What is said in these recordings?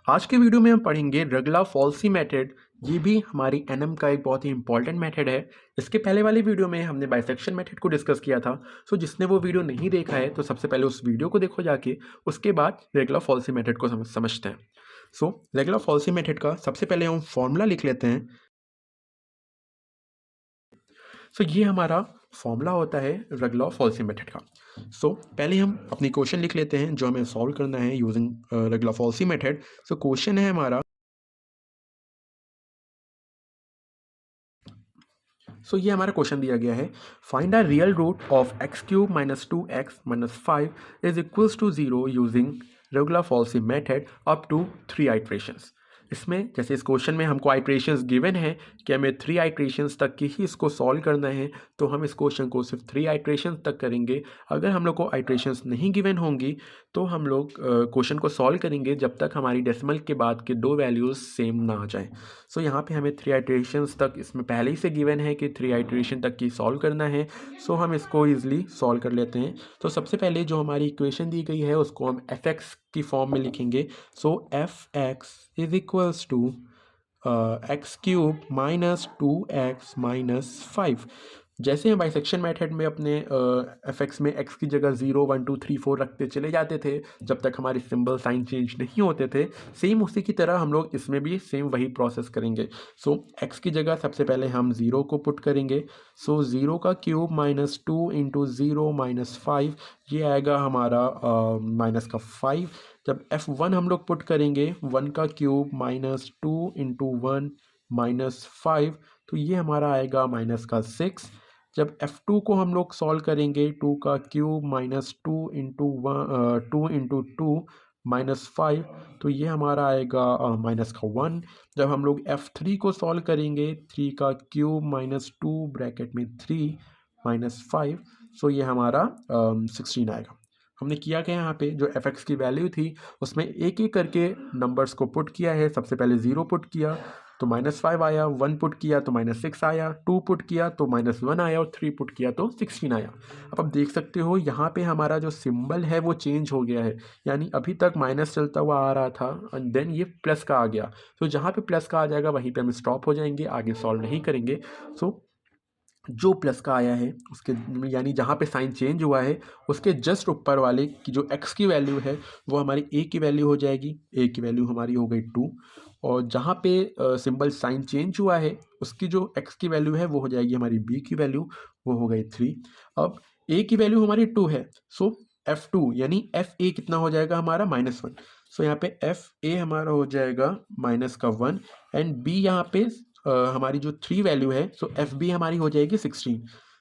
आज के वीडियो में हम पढ़ेंगे रेगुलर-फॉल्सी मेथड। ये भी हमारी एनएम का एक बहुत ही इंपॉर्टेंट मेथड है। इसके पहले वाली वीडियो में हमने बाइसेक्शन मेथड को डिस्कस किया था। सो जिसने वो वीडियो नहीं देखा है तो सबसे पहले उस वीडियो को देखो जाके, उसके बाद रेगुलर-फॉल्सी मेथड को समझते हैं। सो रेगुलर-फॉल्सी मेथड का सबसे पहले हम फॉर्मूला लिख लेते हैं। सो ये हमारा फॉर्मूला होता है रेगुलर-फॉल्सी मेथड का। सो पहले हम अपनी क्वेश्चन लिख लेते हैं जो हमें सॉल्व करना है using regula falsi method. So question है हमारा, ये हमारा क्वेश्चन दिया गया है, find the real root of x cube minus 2x minus 5 is equals to 0 using regula falsi method up to 3 iterations. इसमें जैसे इस क्वेश्चन में हमको आइट्रेशंस गिवन है कि हमें 3 आइट्रेशंस तक की ही इसको सॉल्व करना है, तो हम इस क्वेश्चन को सिर्फ 3 आइट्रेशंस तक करेंगे। अगर हम लोग को आइट्रेशंस नहीं गिवन होंगी तो हम लोग क्वेश्चन को सॉल्व करेंगे जब तक हमारी डेसिमल के बाद के दो वैल्यूज़ सेम ना आ जाए। सो यहाँ पे हमें 3 आइट्रेशंस तक इसमें पहले ही से गिवन है कि 3 आइट्रेशन तक की सॉल्व करना है। सो हम इसको ईजिली सॉल्व कर लेते हैं। तो सबसे पहले जो हमारी इक्वेशन दी गई है उसको हम एफ एक्स की फॉर्म में लिखेंगे। So F X is equals to X cube minus 2x minus 5। जैसे हम बाइसेक्शन मेथड में अपने एफ एक्स में एक्स की जगह 0 1 2 3 4 रखते चले जाते थे जब तक हमारे सिंबल साइन चेंज नहीं होते थे, सेम उसी की तरह हम लोग इसमें भी सेम वही प्रोसेस करेंगे। सो एक्स की जगह सबसे पहले हम 0 को पुट करेंगे। सो 0 का क्यूब माइनस 2 इंटू 0 माइनस 5, ये आएगा हमारा माइनस का 5। जब f1 हम लोग पुट करेंगे 1 का क्यूब माइनस 2 इंटू 1 माइनस 5, तो ये हमारा आएगा माइनस का 6। जब f2 को हम लोग सॉल्व करेंगे 2 का क्यूब माइनस 2 इंटू 2 माइनस 5, तो ये हमारा आएगा माइनस का 1। जब हम लोग f3 को सॉल्व करेंगे 3 का क्यूब माइनस 2 ब्रैकेट में 3 माइनस 5, सो ये हमारा 16 आएगा। हमने किया क्या, यहाँ पे जो एफ एक्स की वैल्यू थी उसमें एक एक करके नंबर्स को पुट किया है। सबसे पहले 0 पुट किया तो माइनस 5 आया, 1 पुट किया तो माइनस 6 आया, 2 पुट किया तो माइनस 1 आया और 3 पुट किया तो 16 आया। अब आप देख सकते हो यहाँ पे हमारा जो सिंबल है वो चेंज हो गया है, यानी अभी तक माइनस चलता हुआ आ रहा था एंड देन ये प्लस का आ गया। तो जहाँ पे प्लस का आ जाएगा वहीं पे हम स्टॉप हो जाएंगे, आगे सॉल्व नहीं करेंगे। सो जो प्लस का आया है उसके यानी जहाँ पे साइन चेंज हुआ है उसके जस्ट ऊपर वाले की जो x की वैल्यू है वो हमारी a की वैल्यू हो जाएगी। a की वैल्यू हमारी हो गई 2, और जहाँ पे सिंबल साइन चेंज हुआ है उसकी जो x की वैल्यू है वो हो जाएगी हमारी b की वैल्यू, वो हो गई 3। अब a की वैल्यू हमारी 2 है, सो f2 यानी fa कितना हो जाएगा हमारा -1। सो यहाँ पे fa हमारा हो जाएगा माइनस का 1 एंड b यहाँ पे हमारी जो 3 वैल्यू है, सो एफ बी हमारी हो जाएगी 16।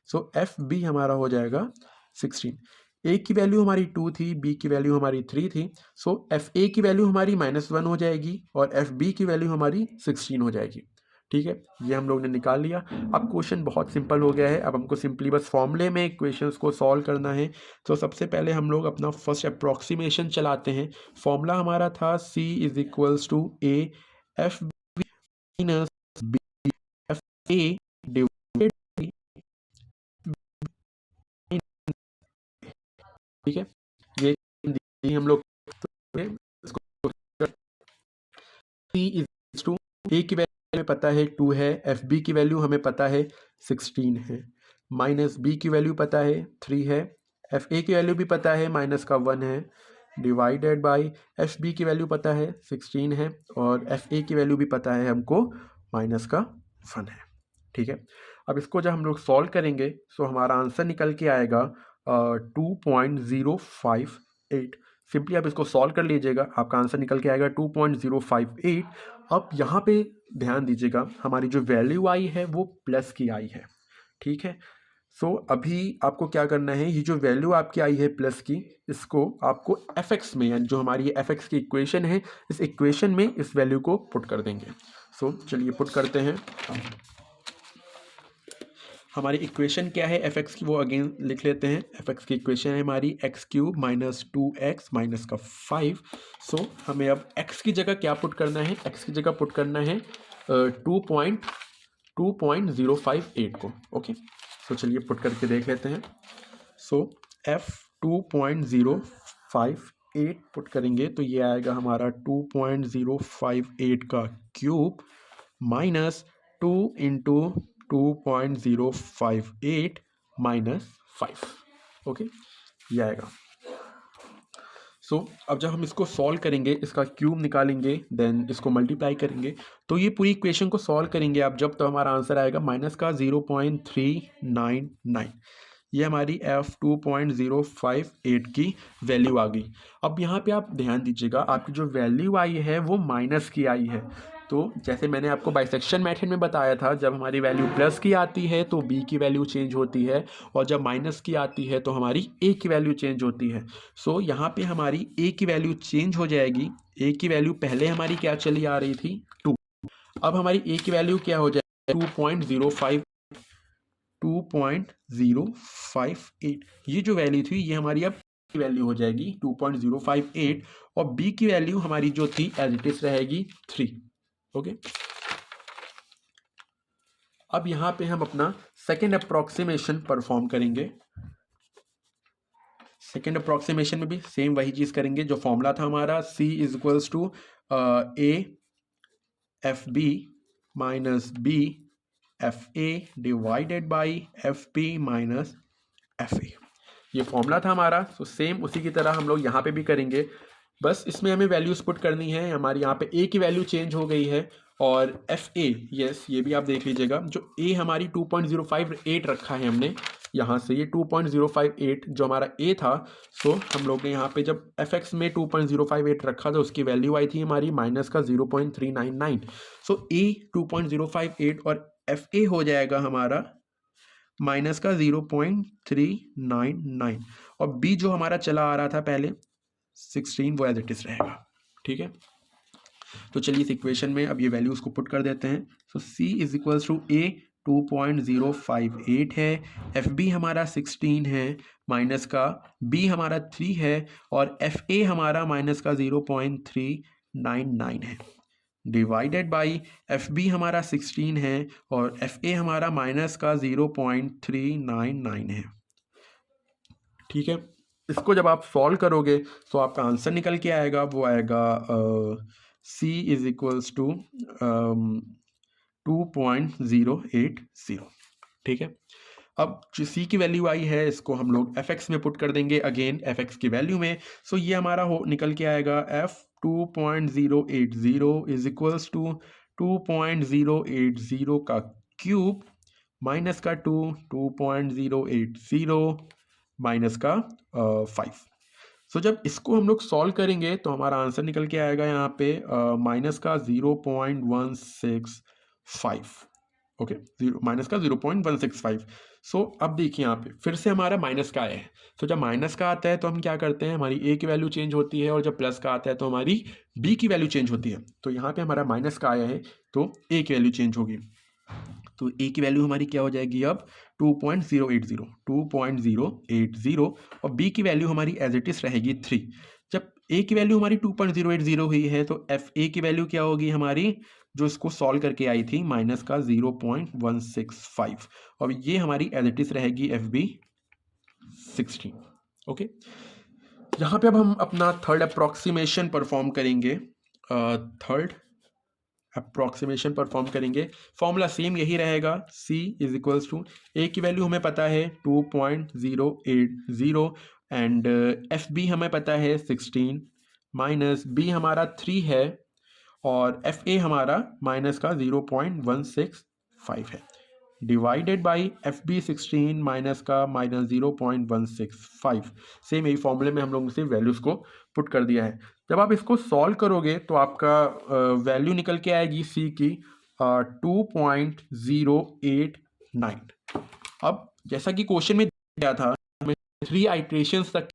सो एफ बी हमारा हो जाएगा 16। ए की वैल्यू हमारी 2 थी, बी की वैल्यू हमारी 3 थी, सो एफ ए की वैल्यू हमारी -1 हो जाएगी और एफ बी की वैल्यू हमारी 16 हो जाएगी। ठीक है, ये हम लोग ने निकाल लिया। अब क्वेश्चन बहुत सिंपल हो गया है, अब हमको सिंपली बस फॉर्मूले में इक्वेशंस को सॉल्व करना है। तो सबसे पहले हम लोग अपना फर्स्ट अप्रॉक्सीमेशन चलाते हैं। फॉर्मूला हमारा था C is equals to A F B minus B F A divided, ठीक है, ये हम लोग सी इज टू ए की वैल्यू हमें पता है 2 है, एफ बी की वैल्यू हमें पता है 16 है, माइनस बी की वैल्यू पता है 3 है, एफ ए की वैल्यू भी पता है माइनस का 1 है, डिवाइडेड बाई एफ बी की वैल्यू पता है 16 है और एफ ए की वैल्यू भी पता है हमको माइनस का 1 है। ठीक है, अब इसको जब हम लोग सॉल्व करेंगे तो हमारा आंसर निकल के आएगा 2.058। सिंपली आप इसको सॉल्व कर लीजिएगा, आपका आंसर निकल के आएगा 2.058। अब यहाँ पे ध्यान दीजिएगा हमारी जो वैल्यू आई है वो प्लस की आई है। ठीक है, सो अभी आपको क्या करना है, ये जो वैल्यू आपकी आई है प्लस की, इसको आपको एफ एक्स में, यानी जो हमारी एफ एक्स की इक्वेशन है इस इक्वेशन में इस वैल्यू को पुट कर देंगे। सो चलिए पुट करते हैं। हमारी इक्वेशन क्या है एफ एक्स की, वो अगेन लिख लेते हैं। एफ एक्स की इक्वेशन है हमारी x cube minus 2x minus का 5। सो हमें अब x की जगह क्या पुट करना है, x की जगह पुट करना है 2.058 को। ओके, सो चलिए पुट करके देख लेते हैं। सो f 2.058 8 पुट करेंगे तो ये आएगा हमारा 2.058 का cube minus 2 into 2.058 minus 5। Okay, ये आएगा। अब जब हम इसको सॉल्व करेंगे, इसका क्यूब निकालेंगे, देन इसको मल्टीप्लाई करेंगे, तो ये पूरी इक्वेशन को सॉल्व करेंगे आप जब, तो हमारा आंसर आएगा माइनस का 0.399। ये हमारी F2.058 की वैल्यू आ गई। अब यहाँ पे आप ध्यान दीजिएगा, आपकी जो वैल्यू आई है वो माइनस की आई है। तो जैसे मैंने आपको बाइसेक्शन मेथड में बताया था, जब हमारी वैल्यू प्लस की आती है तो b की वैल्यू चेंज होती है, और जब माइनस की आती है तो हमारी a की वैल्यू चेंज होती है। यहाँ पे हमारी a की वैल्यू चेंज हो जाएगी। a की वैल्यू पहले हमारी क्या चली आ रही थी, 2। अब हमारी a की वैल्यू क्या हो जाएगी, 2.058। ये जो वैल्यू थी ये हमारी अब की वैल्यू हो जाएगी 2.058, और b की वैल्यू हमारी जो थी एज इट इज रहेगी 3। ओके, अब यहाँ पे हम अपना सेकेंड अप्रोक्सीमेशन परफॉर्म करेंगे। सेकेंड अप्रोक्सीमेशन में भी सेम वही चीज़ करेंगे जो फॉर्मूला था हमारा, C is equals to A FB minus B FA divided by FB minus FA। ये फॉर्मूला था हमारा। सेम उसी की तरह हम लोग यहाँ पे भी करेंगे, बस इसमें हमें वैल्यूज पुट करनी है। हमारी यहाँ पे a की वैल्यू चेंज हो गई है, और FA, यस, ये भी आप देख लीजिएगा, जो a हमारी 2.058 रखा है हमने यहाँ से, ये 2.058 जो हमारा a था। हम लोग ने यहाँ पे जब fx में 2.058 रखा था, उसकी वैल्यू आई थी हमारी माइनस का 0.399। a 2.058 और FA हो जाएगा हमारा माइनस का 0.399, और b जो हमारा चला आ रहा था पहले 16, वो एज इट इज रहेगा। ठीक है, तो चलिए इस इक्वेशन में अब ये वैल्यूज को पुट कर देते हैं। C is equals to A 2.058 है, FB हमारा 16 है, माइनस का B हमारा 3 है, और FA हमारा माइनस का 0.399 है, डिवाइडेड बाई FB हमारा 16 है, और FA हमारा माइनस का 0.399 है। ठीक है, इसको जब आप सॉल्व करोगे तो आपका आंसर निकल के आएगा, वो आएगा C इज इक्वल्स टू 2.080। ठीक है, अब जो C की वैल्यू आई है, इसको हम लोग fx में पुट कर देंगे, अगेन fx की वैल्यू में। ये हमारा निकल के आएगा F2.080 इज इक्वल्स टू 2.080 का क्यूब माइनस का 2.080 माइनस का 5। जब इसको हम लोग सॉल्व करेंगे तो हमारा आंसर निकल के आएगा यहाँ पे माइनस का 0.165। ओके, माइनस का 0.165। अब देखिए यहाँ पे फिर से हमारा माइनस का आया है। जब माइनस का आता है तो हम क्या करते हैं, हमारी a की वैल्यू चेंज होती है, और जब प्लस का आता है तो हमारी b की वैल्यू चेंज होती है। तो यहाँ पे हमारा माइनस का आया है तो a की वैल्यू चेंज होगी, तो a की वैल्यू हमारी क्या हो जाएगी अब 2.080, और b की वैल्यू हमारी एज इट इज रहेगी 3। जब a की वैल्यू हमारी 2.080 हुई है तो FA की वैल्यू क्या होगी हमारी, जो इसको सॉल्व करके आई थी, माइनस का 0.165, और ये हमारी एज इट इज रहेगी FB 16। ओके, यहाँ पे अब हम अपना थर्ड अप्रोक्सीमेशन परफॉर्म करेंगे। अप्रोक्सीमेशन परफॉर्म करेंगे, फॉर्मूला सेम यही रहेगा, C is equals to A की वैल्यू हमें पता है 2.080, एंड FB हमें पता है 16, माइनस B हमारा 3 है, और FA हमारा माइनस का 0.165 है, डिवाइडेड बाई FB 16 माइनस का माइनस 0.165। सेम यही फॉर्मूले में हम लोगों ने वैल्यूज़ को पुट कर दिया है। जब आप इसको सॉल्व करोगे तो आपका वैल्यू निकल के आएगी C की 2.089। अब जैसा कि क्वेश्चन में दिया था, हमें 3 आइट्रेशंस तक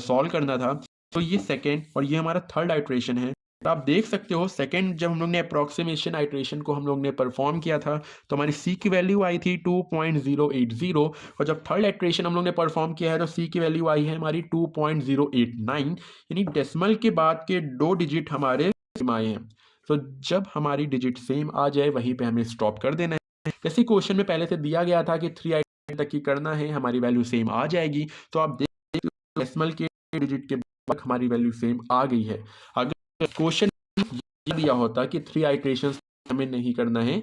सॉल्व करना था, तो ये सेकेंड और ये हमारा थर्ड आइट्रेशन है। तो आप देख सकते हो, सेकेंड जब हम लोग ने अप्रोक्सीमेशन आइट्रेशन को हम लोग ने परफॉर्म किया था तो हमारी C की वैल्यू आई थी 2.080, और जब थर्ड आइट्रेशन हम लोग ने परफॉर्म किया है तो C की वैल्यू आई है हमारी 2.089, यानी डेसिमल के बाद के 2 डिजिट हमारे सेम आए हैं। जब हमारी डिजिट सेम आ जाए वहीं पे हमें स्टॉप कर देना है। जैसे क्वेश्चन में पहले से दिया गया था कि 3 आइट्रेशन तक ही करना है, हमारी वैल्यू सेम आ जाएगी। तो आप देख डेसिमल के डिजिट के तक हमारी वैल्यू सेम आ गई है। अगर क्वेश्चन दिया होता कि 3 आइट्रेशंस हमें नहीं करना है,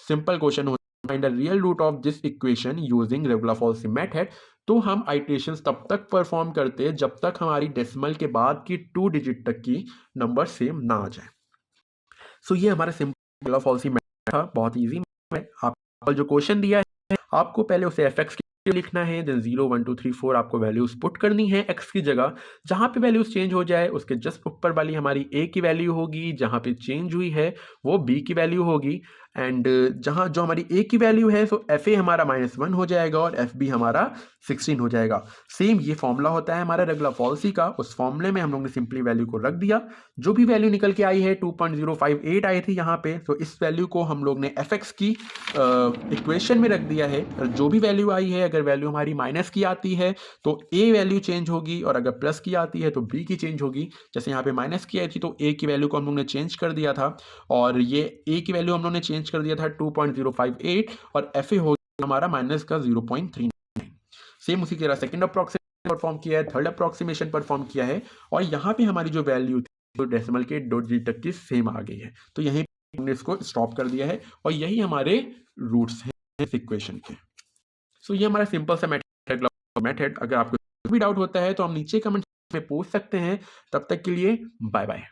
सिंपल क्वेश्चन होता find the real root of this equation using regula falsi method, तो हम आइट्रेशंस तब तक परफॉर्म करते हैं जब तक हमारी डेसिमल के बाद की 2 डिजिट तक की नंबर सेम ना आ जाए। सो ये हमारा सिंपल रेगुलर फॉल्सी मेथड था, बहुत ईजी है। आपको जो क्वेश्चन दिया है आपको पहले उसे एफ एक्स लिखना है, देन 0 1 2 3 4 आपको वैल्यूज पुट करनी है एक्स की जगह। जहां पे वैल्यूज चेंज हो जाए उसके जस्ट ऊपर वाली हमारी ए की वैल्यू होगी, जहां पे चेंज हुई है वो बी की वैल्यू होगी। एंड जहां जो हमारी ए की वैल्यू है सो एफ ए हमारा -1 हो जाएगा और एफ बी हमारा 16 हो जाएगा। सेम ये फॉर्मूला होता है हमारा रेगुलर फॉल्सी का, उस फॉर्मूले में हम लोग ने सिंपली वैल्यू को रख दिया। जो भी वैल्यू निकल के आई है 2.058 आई थी यहाँ पे, तो इस वैल्यू को हम लोग ने एफ एक्स की इक्वेशन में रख दिया है। जो भी वैल्यू आई है अगर वैल्यू हमारी माइनस की आती है तो ए वैल्यू चेंज होगी और अगर प्लस की आती है तो बी की चेंज होगी। जैसे यहाँ पे माइनस की आई थी तो ए की वैल्यू को हम लोग ने चेंज कर दिया था और ये ए की वैल्यू हम लोग ने चेंज कर दिया था 2.058 और एफ ए हो गया हमारा माइनस का 0.39। सेम उसी तरह सेकंड अप्रोक्सीमेशन परफॉर्म किया है, थर्ड अप्रोक्सीमेशन परफॉर्म किया है और यहाँ पे हमारी जो वैल्यू थी तो डेसिमल के 2 डिजिट तक की सेम आ गई है। तो यहीं हमने इसको स्टॉप कर दिया है और यही हमारे रूट्स हैं इस इक्वेशन के। सो ये हमारा सिंपल सा मेथड। अगर आपको भी डाउट होता है तो हम नीचे कमेंट में पूछ सकते हैं। तब तक के लिए बाय बाय।